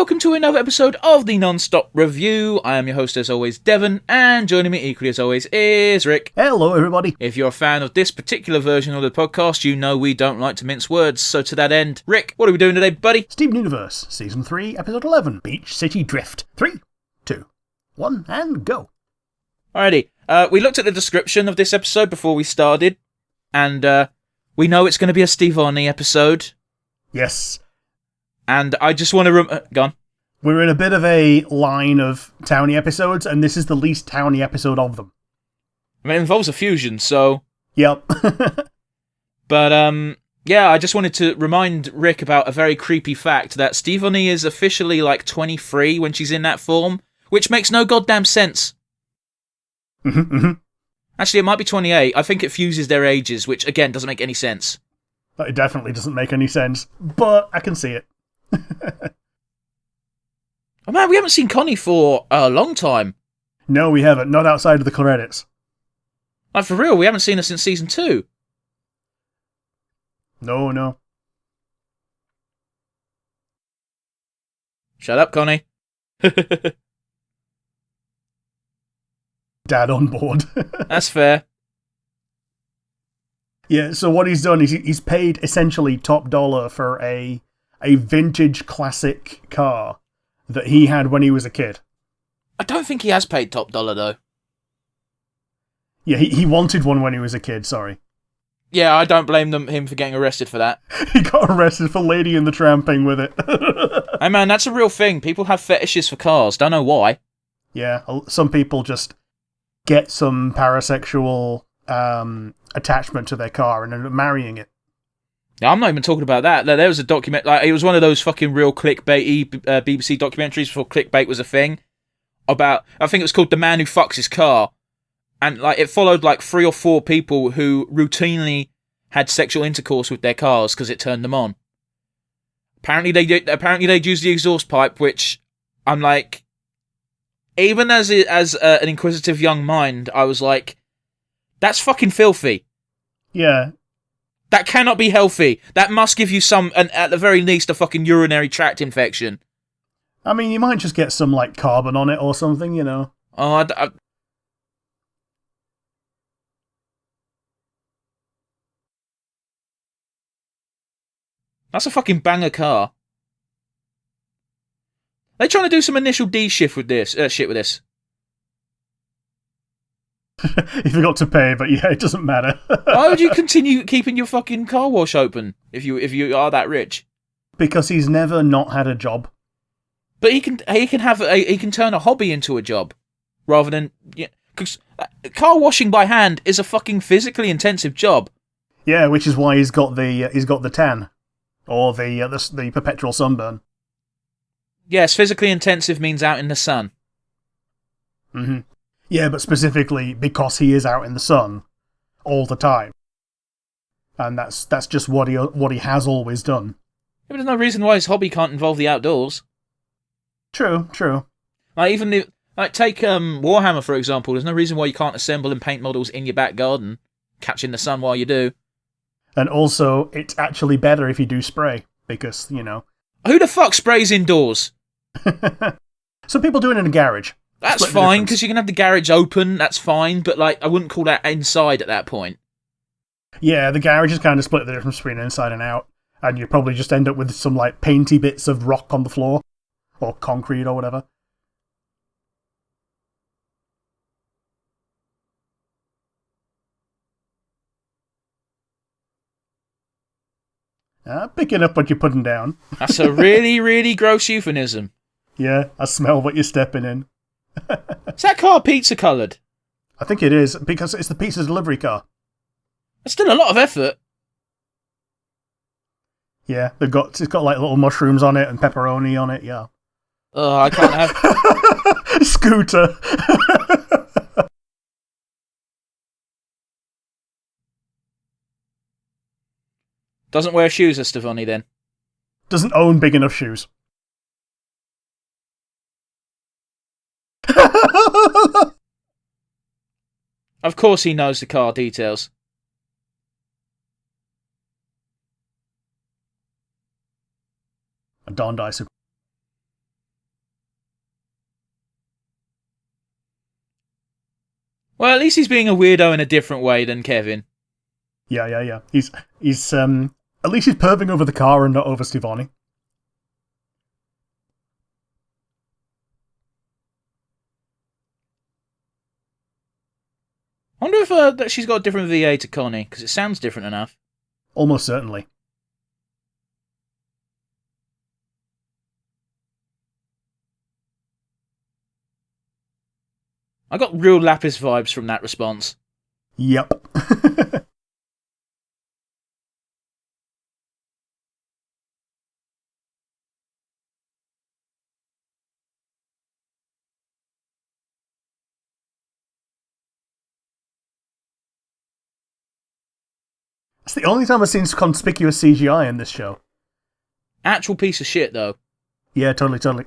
welcome to another episode of the Nonstop Review. I am your host as always, Devon, and joining me equally as always is Rick. Hello everybody. If you're a fan of this particular version of the podcast, you know we don't like to mince words, so to that end, Rick, what are we doing today, buddy? Steven Universe, Season 3, Episode 11, Beach City Drift. 3, 2, 1, and go. Alrighty, we looked at the description of this episode before we started, and we know it's going to be a Steve Arnie episode. Yes. And I just want to... go on. We're in a bit of a line of towny episodes, and this is the least towny episode of them. I mean, it involves a fusion, so... Yep. But, yeah, I just wanted to remind Rick about a very creepy fact, that Stevie is officially, 23 when she's in that form, which makes no goddamn sense. Actually, it might be 28. I think it fuses their ages, which, again, doesn't make any sense. It definitely doesn't make any sense, but I can see it. Oh man, we haven't seen Connie for a long time. No, we haven't. Not outside of the credits. Like, for real, we haven't seen her since Season 2. No. Shut up, Connie. Dad on board. That's fair. Yeah, so what he's done is he's paid essentially top dollar for a vintage classic car that he had when he was a kid. I don't think he has paid top dollar, though. Yeah, he wanted one when he was a kid, sorry. Yeah, I don't blame him for getting arrested for that. He got arrested for Lady in the Tramping with it. Hey man, that's a real thing. People have fetishes for cars. Don't know why. Yeah, some people just get some parasexual attachment to their car and end up marrying it. Yeah, I'm not even talking about that. There was a document, it was one of those fucking real clickbaity BBC documentaries before clickbait was a thing. About, I think it was called The Man Who Fucks His Car. And it followed 3 or 4 people who routinely had sexual intercourse with their cars because it turned them on. Apparently they'd use the exhaust pipe, which I'm like, even as an inquisitive young mind, I was like, that's fucking filthy. Yeah. That cannot be healthy. That must give you at the very least, a fucking urinary tract infection. I mean, you might just get some, carbon on it or something, you know. Oh, that's a fucking banger car. They're trying to do some initial D shit with this. He forgot to pay, but yeah, it doesn't matter. Why would you continue keeping your fucking car wash open if you are that rich? Because he's never not had a job. But he can turn a hobby into a job, rather than, because car washing by hand is a fucking physically intensive job. Yeah, which is why he's got the tan, or the perpetual sunburn. Yes, physically intensive means out in the sun. Mm-hmm. Yeah, but specifically because he is out in the sun all the time, and that's just what he has always done. Yeah, but there's no reason why his hobby can't involve the outdoors. True. Take Warhammer for example. There's no reason why you can't assemble and paint models in your back garden, catching the sun while you do. And also, it's actually better if you do spray because who the fuck sprays indoors? Some people do it in a garage. That's fine, because you can have the garage open, that's fine, but I wouldn't call that inside at that point. Yeah, the garage is kind of split the difference between inside and out, and you probably just end up with some painty bits of rock on the floor, or concrete or whatever. Picking up what you're putting down. That's a really, really gross euphemism. Yeah, I smell what you're stepping in. Is that car pizza coloured? I think it is, because it's the pizza delivery car. That's still a lot of effort. Yeah, it's got little mushrooms on it and pepperoni on it, yeah. Oh, I can't have... Scooter. Doesn't wear shoes, Estefani, then. Doesn't own big enough shoes. Of course he knows the car details. A Don Dyson. Well, at least he's being a weirdo in a different way than Kevin. Yeah. He's at least he's perving over the car and not over Stevonnie. I wonder if that she's got a different VA to Connie, because it sounds different enough. Almost certainly. I got real Lapis vibes from that response. Yep. It's the only time I've seen conspicuous CGI in this show. Actual piece of shit, though. Yeah, totally.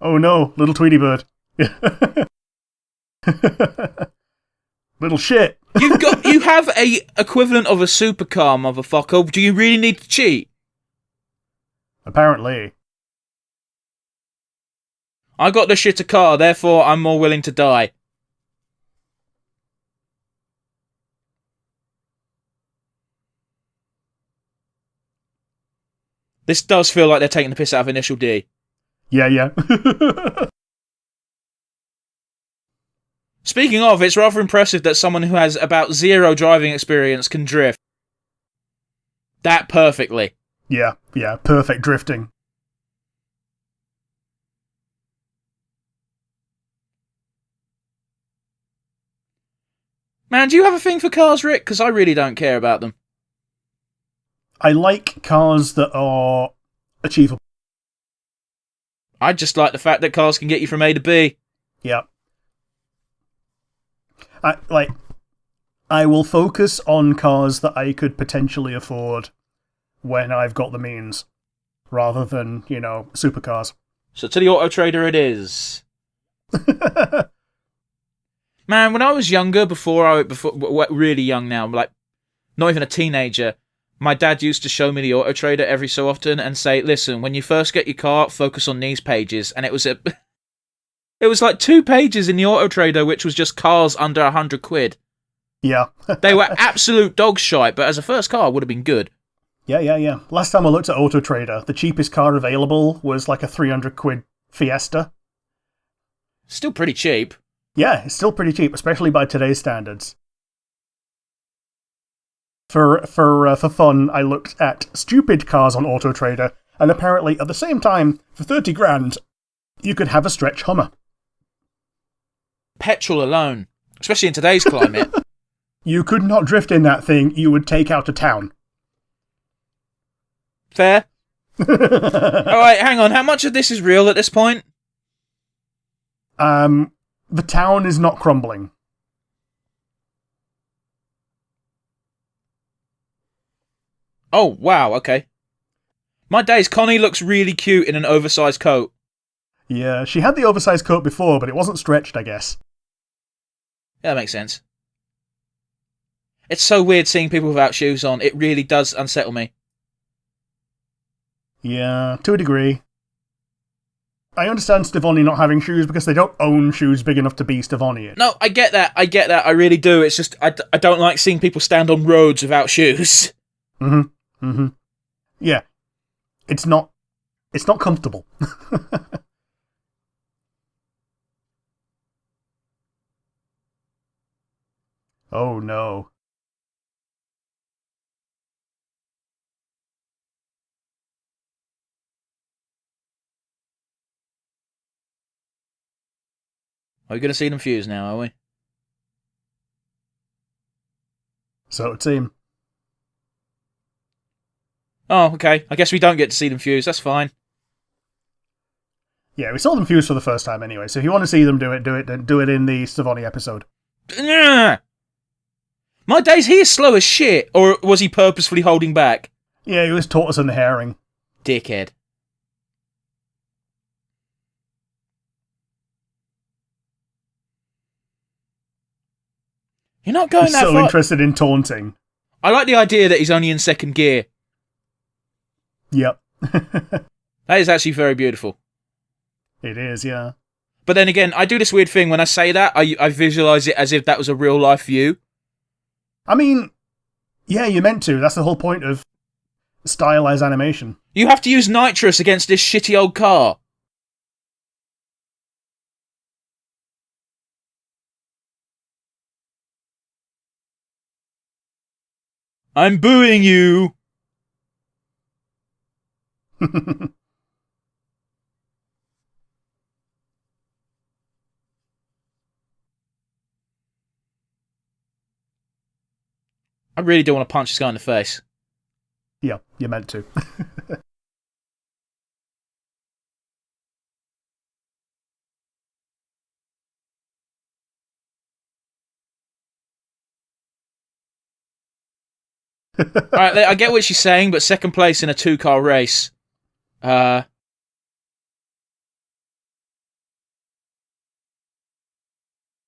Oh no, little Tweety bird. Little shit. You have a equivalent of a supercar, motherfucker. Do you really need to cheat? Apparently. I got the shitter car, therefore I'm more willing to die. This does feel like they're taking the piss out of Initial D. Yeah. Speaking of, it's rather impressive that someone who has about zero driving experience can drift. That perfectly. Yeah, perfect drifting. Man, do you have a thing for cars, Rick? Because I really don't care about them. I like cars that are achievable. I just like the fact that cars can get you from A to B. Yeah. I will focus on cars that I could potentially afford when I've got the means, rather than, supercars. So to the Auto Trader it is. Man, when I was younger, before really young now, like not even a teenager, my dad used to show me the Auto Trader every so often and say, "Listen, when you first get your car, focus on these pages." And it was it was like 2 pages in the Auto Trader, which was just cars under £100. Yeah. They were absolute dog shite, but as a first car, it would have been good. Yeah. Last time I looked at Auto Trader, the cheapest car available was like a £300 Fiesta. Still pretty cheap. Yeah, it's still pretty cheap, especially by today's standards. For fun, I looked at stupid cars on Auto Trader, and apparently at the same time, for 30 grand, you could have a stretch Hummer. Petrol alone, especially in today's climate. You could not drift in that thing, you would take out a town. Fair. Alright, hang on, how much of this is real at this point? The town is not crumbling. Oh, wow, okay. My days, Connie looks really cute in an oversized coat. Yeah, she had the oversized coat before, but it wasn't stretched, I guess. Yeah, that makes sense. It's so weird seeing people without shoes on. It really does unsettle me. Yeah, to a degree. I understand Stevonnie not having shoes because they don't own shoes big enough to be Stevonnie. No, I get that. I really do. It's just, I don't like seeing people stand on roads without shoes. Yeah. It's not comfortable. Oh no. Are we going to see them fuse now, are we? So it would seem. Oh, okay. I guess we don't get to see them fuse. That's fine. Yeah, we saw them fuse for the first time anyway, so if you want to see them do it in the Stevonnie episode. My days, he is slow as shit. Or was he purposefully holding back? Yeah, he was tortoise and herring. Dickhead. You're not going He's that so far. interested in taunting. I like the idea that he's only in second gear. Yep. That is actually very beautiful. It is, yeah. But then again, I do this weird thing when I say that. I visualise it as if that was a real life view. I mean, yeah, you're meant to. That's the whole point of stylized animation. You have to use nitrous against this shitty old car. I'm booing you. I really do want to punch this guy in the face. Yeah, you're meant to. Alright, I get what she's saying, but second place in a 2-car race. I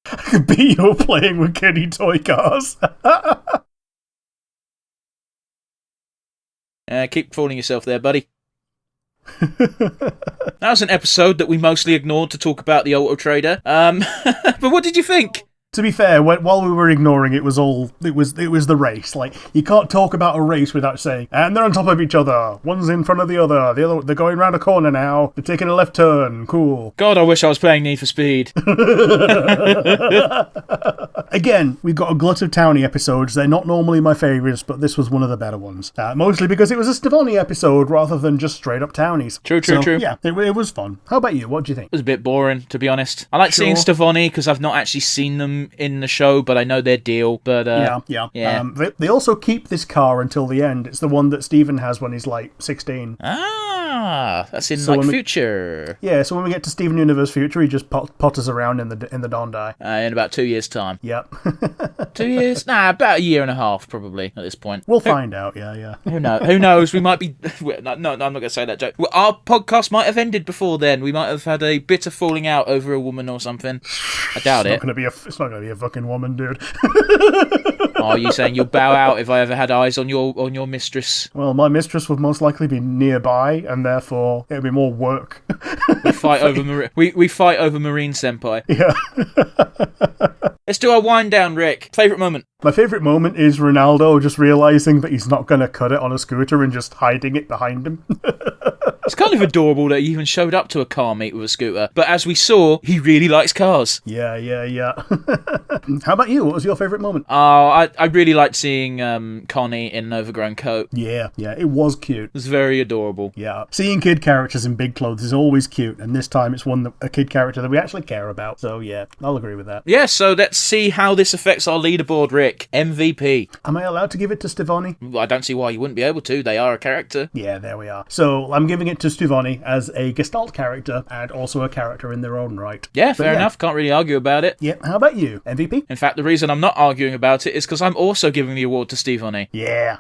could beat you playing with kiddie toy cars. Keep fooling yourself there, buddy. That was an episode that we mostly ignored to talk about the Auto Trader. But what did you think? To be fair, while we were ignoring it, was the race. Like, you can't talk about a race without saying, and they're on top of each other. One's in front of the other. They're going around a corner now. They're taking a left turn. Cool. God, I wish I was playing Need for Speed. Again, we've got a glut of Townie episodes. They're not normally my favourites, but this was one of the better ones. Mostly because it was a Stevoni episode rather than just straight up Townies. True. Yeah, it was fun. How about you? What do you think? It was a bit boring, to be honest. I like seeing Stevoni because I've not actually seen them in the show, but I know their deal. But yeah. They also keep this car until the end. It's the one that Steven has when he's like 16. That's in future. Yeah, so when we get to Steven Universe Future, he just potters around in the Dondai. In about 2 years' time. Yep. 2 years? Nah, about a year and a half, probably, at this point. We'll find out, yeah. Who knows? We might be... No, I'm not going to say that joke. Our podcast might have ended before then. We might have had a bitter falling out over a woman or something. I doubt it. It's not going to be a fucking woman, dude. Oh, are you saying you'll bow out if I ever had eyes on your mistress? Well, my mistress would most likely be nearby, and therefore it'd be more work. We fight over Marine Senpai. Yeah. Let's do our wind down, Rick. Favourite moment? My favourite moment is Ronaldo just realising that he's not going to cut it on a scooter and just hiding it behind him. It's kind of adorable that he even showed up to a car meet with a scooter. But as we saw, he really likes cars. Yeah. How about you? What was your favourite moment? Oh, I really liked seeing Connie in an overgrown coat. Yeah, it was cute. It was very adorable. Yeah. Seeing kid characters in big clothes is always cute, and this time it's a kid character that we actually care about. So yeah, I'll agree with that. Yeah, so let's see how this affects our leaderboard, Rick. MVP. Am I allowed to give it to Stevoni? Well, I don't see why you wouldn't be able to. They are a character. Yeah, there we are. So I'm giving it to Stevoni as a Gestalt character and also a character in their own right. Yeah, fair enough. Can't really argue about it. Yeah, how about you? MVP? In fact, the reason I'm not arguing about it is because I'm also giving the award to Stevoni. Yeah.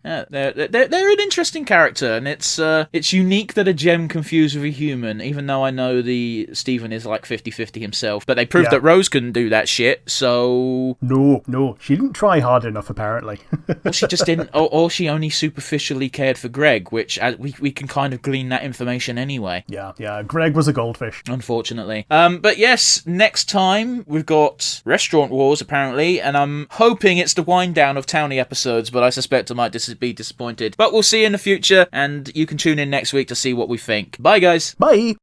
Yeah, they're an interesting character, and it's unique that a gem can fuse with a human, even though I know the Steven is like 50-50 himself. But they proved that Rose couldn't do that shit, so... No, she didn't try hard enough, apparently. Well, she just didn't, or she only superficially cared for Greg, which we can kind of glean that information anyway. Yeah, Greg was a goldfish. Unfortunately. But yes, next time we've got Restaurant Wars, apparently, and I'm hoping it's the wind down of Townie episodes, but I suspect I might be disappointed. But we'll see in the future, and you can tune in next week to see what we think. Bye, guys. Bye.